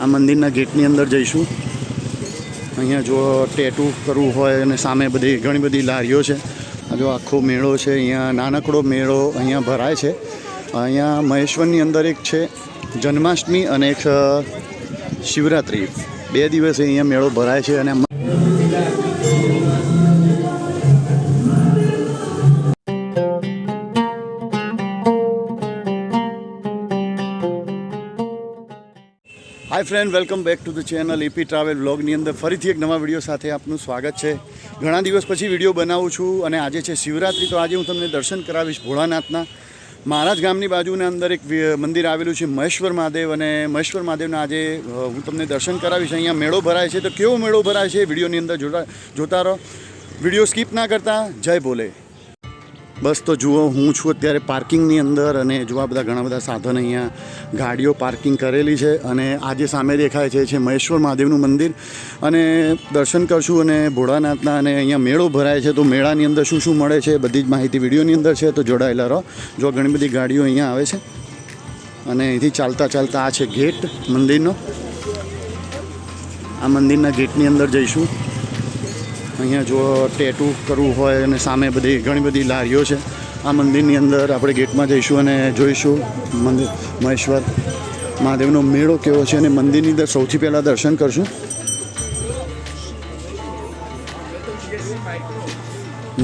આ મંદિરના ગેટની અંદર જઈશું. અહીંયા જો ટેટુ કરવું હોય અને સામે બધી ઘણી બધી લારીઓ છે. જો આખો મેળો છે, અહીંયા નાનકડો મેળો અહીંયા ભરાય છે. અહીંયા મહેશ્વરની અંદર એક છે જન્માષ્ટમી અને એક શિવરાત્રિ, 2 દિવસે અહીંયા મેળો ભરાય છે. અને hi friend, welcome back to the channel AP travel વ્લોગની અંદર ફરીથી એક નવા વિડીયો સાથે આપનું સ્વાગત છે. ઘણા દિવસ પછી વિડીયો બનાવું છું અને આજે છે શિવરાત્રિ, તો આજે હું તમને દર્શન કરાવીશ ભોળાનાથના. મારા જ ગામની બાજુના અંદર એક મંદિર આવેલું છે મહેશ્વર મહાદેવ, અને મહેશ્વર મહાદેવના આજે હું તમને દર્શન કરાવીશ. અહીંયા મેળો ભરાય છે, તો કેવો મેળો ભરાય છે વિડીયોની અંદર જોતા રહો. વિડીયો સ્કીપ ના કરતા. જય બોલે. બસ તો જુઓ, હું છું અત્યારે પાર્કિંગની અંદર અને જોવા બધા ઘણા બધા સાધન અહીંયા ગાડીઓ પાર્કિંગ કરેલી છે. અને આજે સામે દેખાય છે મહેશ્વર મહાદેવનું મંદિર, અને દર્શન કરશું અને ભોળાનાથના. અને અહીંયા મેળો ભરાય છે, તો મેળાની અંદર શું શું મળે છે બધી જ માહિતી વિડીયોની અંદર છે, તો જોડાયેલા રહો. જો ઘણી બધી ગાડીઓ અહીંયા આવે છે અને અહીંથી ચાલતા ચાલતા આ છે ગેટ મંદિરનો. આ મંદિરના ગેટની અંદર જઈશું. અહીંયા જો ટેટુ કરવું હોય અને સામે બધી ઘણી બધી લારીઓ છે. આ મંદિરની અંદર આપણે ગેટમાં જઈશું અને જોઈશું મંદિર મહેશ્વર મહાદેવનો મેળો કેવો છે, અને મંદિરની અંદર સૌથી પહેલાં દર્શન કરશું.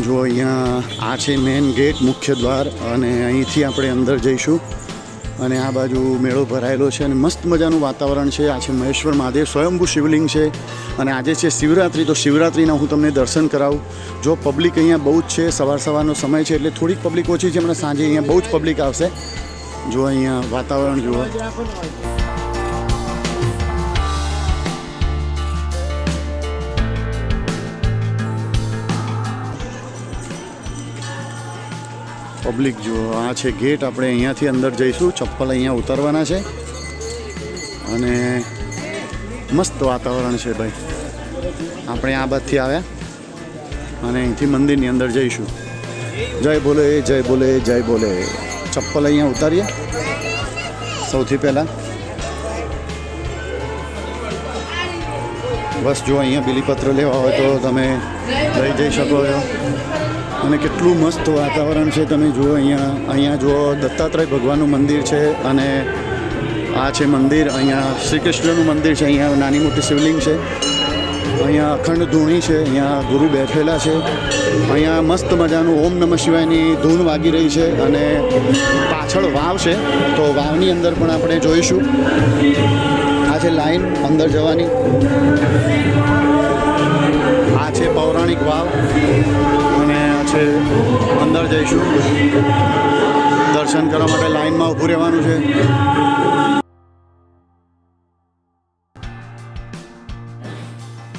જો અહીંયા આ છે મેઇન ગેટ, મુખ્ય દ્વાર, અને અહીંથી આપણે અંદર જઈશું. અને આ બાજુ મેળો ભરાયેલો છે અને મસ્ત મજાનું વાતાવરણ છે. આ છે મહેશ્વર મહાદેવ, સ્વયંભૂ શિવલિંગ છે. અને આજે છે શિવરાત્રિ, તો શિવરાત્રિના હું તમને દર્શન કરાવું. જો પબ્લિક અહીંયા બહુ જ છે, સવારનો સમય છે એટલે થોડીક પબ્લિક ઓછી છે, હમણાં સાંજે અહીંયા બહુ જ પબ્લિક આવશે. જો અહીંયા વાતાવરણ જુઓ. પબ્લિક જુઓ. આ છે ગેટ, આપણે અહીંયાથી અંદર જઈશું. ચપ્પલ અહીંયા ઉતારવાના છે અને મસ્ત વાતાવરણ છે ભાઈ. આપણે આ બાજુથી આવ્યા અને અહીંથી મંદિરની અંદર જઈશું. જય બોલે, જય બોલે, જય બોલે. ચપ્પલ અહીંયા ઉતારીએ સૌથી પહેલાં. બસ જો અહીંયા બીલીપત્ર લેવા હોય તો તમે લઈ જઈ શકો છો. અને કેટલું મસ્ત વાતાવરણ છે, તમે જુઓ. અહીંયા જુઓ દત્તાત્રેય ભગવાનનું મંદિર છે, અને આ છે મંદિર. અહીંયા શ્રી કૃષ્ણનું મંદિર છે. અહીંયા નાની મોટી શિવલિંગ છે. અહીંયા અખંડ ધૂણી છે. અહીંયા ગુરુ બેઠેલા છે. અહીંયા મસ્ત મજાનું ઓમ નમઃ શિવાયની ધૂન વાગી રહી છે. અને પાછળ વાવ છે, તો વાવની અંદર પણ આપણે જોઈશું. આ છે લાઈન અંદર જવાની. આ છે પૌરાણિક વાવ, અને આ છે અંદર જઈશું. દર્શન કરવા માટે લાઈનમાં ઊભું રહેવાનું છે.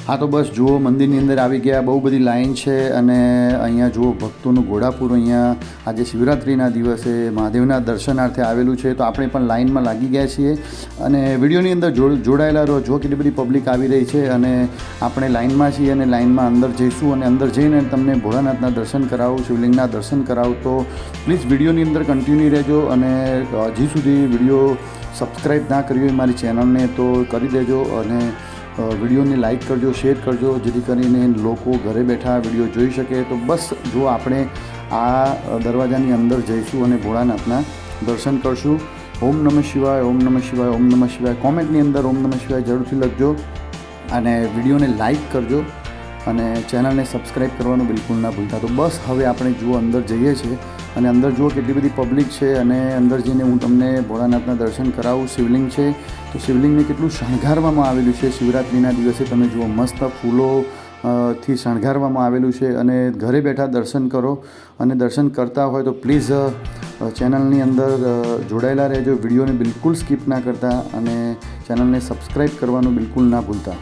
હા, તો બસ જુઓ, મંદિરની અંદર આવી ગયા. બહુ બધી લાઈન છે, અને અહીંયા જુઓ ભક્તોનું ઘોડાપુર અહીંયા આજે શિવરાત્રિના દિવસે મહાદેવના દર્શનાર્થે આવેલું છે. તો આપણે પણ લાઈનમાં લાગી ગયા છીએ અને વિડીયોની અંદર જોડાયેલા રહો. જો કેટલી બધી પબ્લિક આવી રહી છે, અને આપણે લાઈનમાં છીએ અને લાઈનમાં અંદર જઈશું. અને અંદર જઈને તમને ભોળાનાથના દર્શન કરાવું, શિવલિંગના દર્શન કરાવું. તો પ્લીઝ વિડીયોની અંદર કન્ટિન્યુ રહેજો. અને હજી સુધી વિડીયો સબસ્ક્રાઈબ ના કરી હોય મારી ચેનલને તો કરી દેજો, અને વિડીયોને લાઇક કરજો, શેર કરજો, જેથી કરીને લોકો ઘરે બેઠા વિડીયો જોઈ શકે. તો બસ જો આપણે આ દરવાજાની અંદર જઈશું અને ભોળાનાથના દર્શન કરશું. ઓમ નમઃ શિવાય, ઓમ નમઃ શિવાય, ઓમ નમઃ શિવાય. કોમેન્ટની અંદર ઓમ નમઃ શિવાય જરૂરથી લખજો, અને વિડીયોને લાઇક કરજો, અને ચેનલને સબસ્ક્રાઈબ કરવાનું બિલકુલ ના ભૂલતા. તો બસ હવે આપણે જુઓ અંદર જઈએ છીએ, અને અંદર જુઓ કેટલી બધી પબ્લિક છે. અને અંદર જઈને હું તમને ભોળાનાથના દર્શન કરાવું. શિવલિંગ છે, તો શિવલિંગને કેટલું શણગારવામાં આવેલું છે શિવરાત્રિના દિવસે. તમે જુઓ, મસ્ત ફૂલો થી શણગારવામાં આવેલું છે. અને ઘરે બેઠા દર્શન કરો, અને દર્શન કરતા હોય તો પ્લીઝ ચેનલની અંદર જોડાયેલા રહેજો. વિડીયોને બિલકુલ સ્કીપ ના કરતા, અને ચેનલને સબસ્ક્રાઈબ કરવાનું બિલકુલ ના ભૂલતા.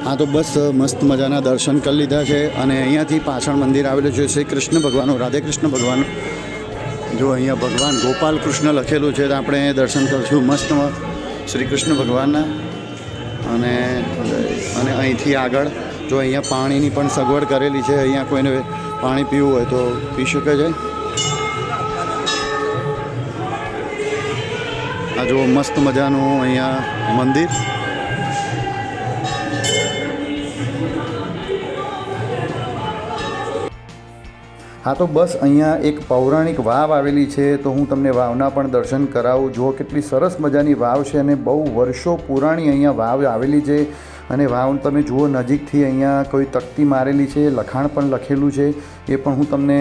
હા તો બસ મસ્ત મજાના દર્શન કરી લીધા છે અને અહીંયાથી પાછળ મંદિર આવેલું છે શ્રી કૃષ્ણ ભગવાનનું, રાધે કૃષ્ણ ભગવાનનું. જો અહીંયા ભગવાન ગોપાલ કૃષ્ણ લખેલું છે તો આપણે દર્શન કરીશું મસ્ત શ્રી કૃષ્ણ ભગવાનના. અને અહીંથી આગળ જો અહીંયા પાણીની પણ સગવડ કરેલી છે. અહીંયા કોઈને પાણી પીવું હોય તો પી શકે છે. આ જો મસ્ત મજાનું અહીંયા મંદિર. હા તો બસ અહીંયા એક પૌરાણિક વાવ આવેલી છે તો હું તમને વાવના પણ દર્શન કરાવું. જુઓ કેટલી સરસ મજાની વાવ છે અને બહુ વર્ષો પુરાણી અહીંયા વાવ આવેલી છે. અને વાવ તમે જુઓ નજીકથી, અહીંયા કોઈ તકતી મારેલી છે, લખાણ પણ લખેલું છે, એ પણ હું તમને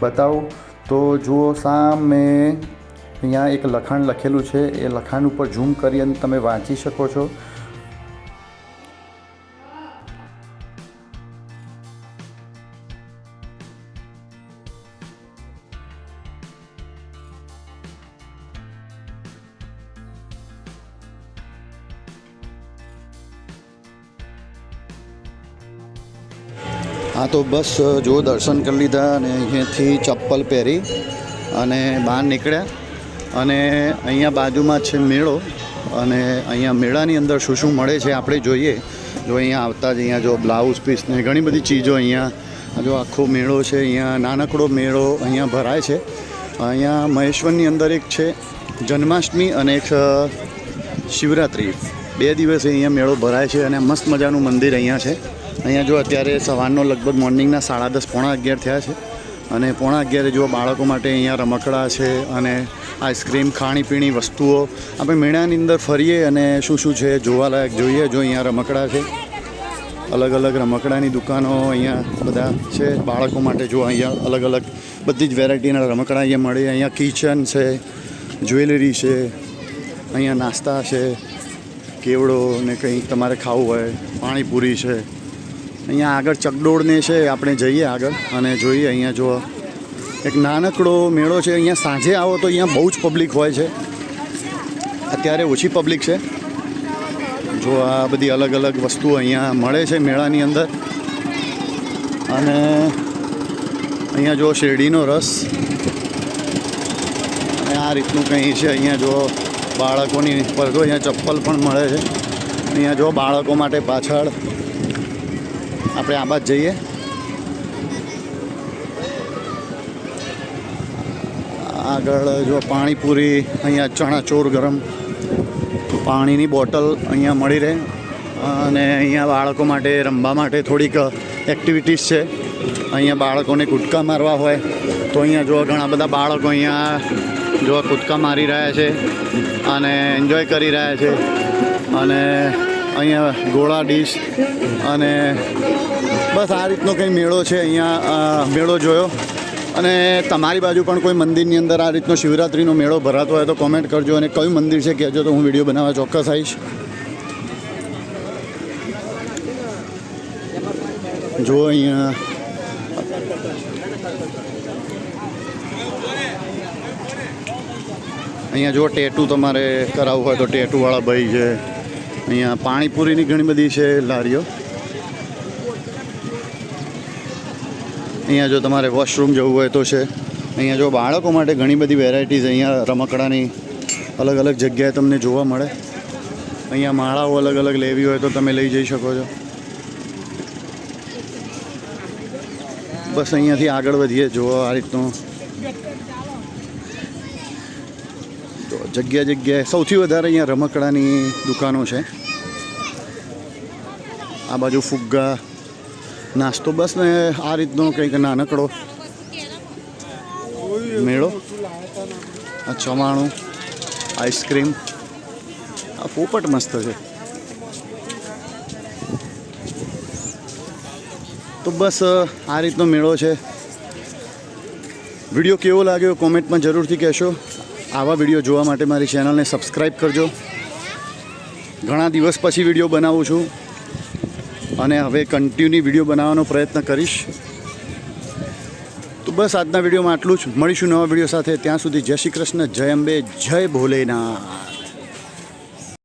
બતાવું. તો જુઓ સામે અહીંયા એક લખાણ લખેલું છે, એ લખાણ ઉપર ઝૂમ કરી અને તમે વાંચી શકો છો. હા તો બસ જો દર્શન કરી લીધા અને અહીંયાથી ચપ્પલ પહેરી અને બહાર નીકળ્યા. અને અહીંયા બાજુમાં છે મેળો અને અહીંયા મેળાની અંદર શું શું મળે છે આપણે જોઈએ. જો અહીંયા આવતા જ અહીંયા જો બ્લાઉઝ પીસ ને ઘણી બધી ચીજો અહીંયા જો આખો મેળો છે. અહીંયા નાનકડો મેળો અહીંયા ભરાય છે. અહીંયા મહેશ્વરની અંદર એક છે જન્માષ્ટમી અને એક શિવરાત્રિ, 2 દિવસે અહીંયા મેળો ભરાય છે. અને મસ્ત મજાનું મંદિર અહીંયા છે. અહીંયા જો અત્યારે સવારનો લગભગ મોર્નિંગના 10:30 પોણા 11 થયા છે. અને પોણા 11 જો બાળકો માટે અહીંયા રમકડા છે અને આઈસ્ક્રીમ, ખાણીપીણી વસ્તુઓ. આપણે મેળાની અંદર ફરીએ અને શું શું છે જોવાલાયક જોઈએ. જો અહીંયા રમકડા છે, અલગ અલગ રમકડાની દુકાનો અહીંયા બધા છે બાળકો માટે. જો અહીંયા અલગ અલગ બધી જ વેરાયટીના રમકડા અહીંયા મળે. અહીંયા કિચન છે, જ્વેલરી છે, અહીંયા નાસ્તા છે, કેવડો ને કંઈ તમારે ખાવું હોય, પાણીપુરી છે. અહીંયા આગળ ચકડોળને છે, આપણે જઈએ આગળ અને જોઈએ. અહીંયા જો એક નાનકડો મેળો છે. અહીંયા સાંજે આવો તો અહીંયા બહુ જ પબ્લિક હોય છે. અત્યારે ઓછી પબ્લિક છે. જો આ બધી અલગ અલગ વસ્તુઓ અહીંયા મળે છે મેળાની અંદર. અને અહીંયા જો શેરડીનો રસ અને આ રીતનું કંઈ છે. અહીંયા જો બાળકોની પર જો અહીંયા ચપ્પલ પણ મળે છે. અહીંયા જો બાળકો માટે પાછળ આપણે આ બાજુ જઈએ. આગળ જો પાણીપુરી, અહીંયા ચણાચોર ગરમ, પાણીની બોટલ અહીંયા મળી રહે. અને અહીંયા બાળકો માટે રમવા માટે થોડીક એક્ટિવિટીઝ છે. અહીંયા બાળકોને કૂદકા મારવા હોય તો અહીંયા જો ઘણા બધા બાળકો અહીંયા જો કૂદકા મારી રહ્યા છે અને એન્જોય કરી રહ્યા છે. અને અહીંયા ગોળા ડીશ અને બસ આ રીતનો કંઈ મેળો છે. અહીંયા મેળો જોયો. અને તમારી બાજુ પણ કોઈ મંદિરની અંદર આ રીતનો શિવરાત્રિનો મેળો ભરાતો હોય તો કોમેન્ટ કરજો. અને કયું મંદિર છે કહેજો તો હું વિડીયો બનાવવા ચોક્કસ આવીશ. જો અહીંયા જો ટેટુ તમારે કરાવવું હોય તો ટેટુવાળા ભાઈ છે. અહીંયા પાણીપુરીની ઘણી બધી છે લારીઓ. અહીંયા જો તમારે વોશરૂમ જવું હોય તો છે. અહીંયા જો બાળકો માટે ઘણી બધી વેરાયટીઝ અહીંયા રમકડાની અલગ અલગ જગ્યાએ તમને જોવા મળે. અહીંયા માળાઓ અલગ અલગ લેવી હોય તો તમે લઈ જઈ શકો છો. બસ અહીંયાથી આગળ વધીએ. જુઓ આ રીતનું તો જગ્યાએ સૌથી વધારે અહીંયા રમકડાની દુકાનો છે. આ બાજુ ફુગ્ગા, નાસ્તો. બસ ને આ રીતનો કંઈક નાનકડો મેળો. આ ચવાણું, આઈસ્ક્રીમ, આ પોપટ મસ્ત છે. તો બસ આ રીતનો મેળો છે. વિડીયો કેવો લાગ્યો કોમેન્ટમાં જરૂરથી કહેશો. આવા વિડીયો જોવા માટે મારી ચેનલને સબસ્ક્રાઈબ કરજો. ઘણા દિવસ પછી વિડીયો બનાવું છું અને હવે કન્ટિન્યુ વિડીયો બનાવવાનો પ્રયત્ન કરીશ. તો બસ આજના વિડીયોમાં આટલું જ. મળીશું નવા વિડીયો સાથે. ત્યાં સુધી જય શ્રી કૃષ્ણ, જય અંબે, જય ભોલેનાથ.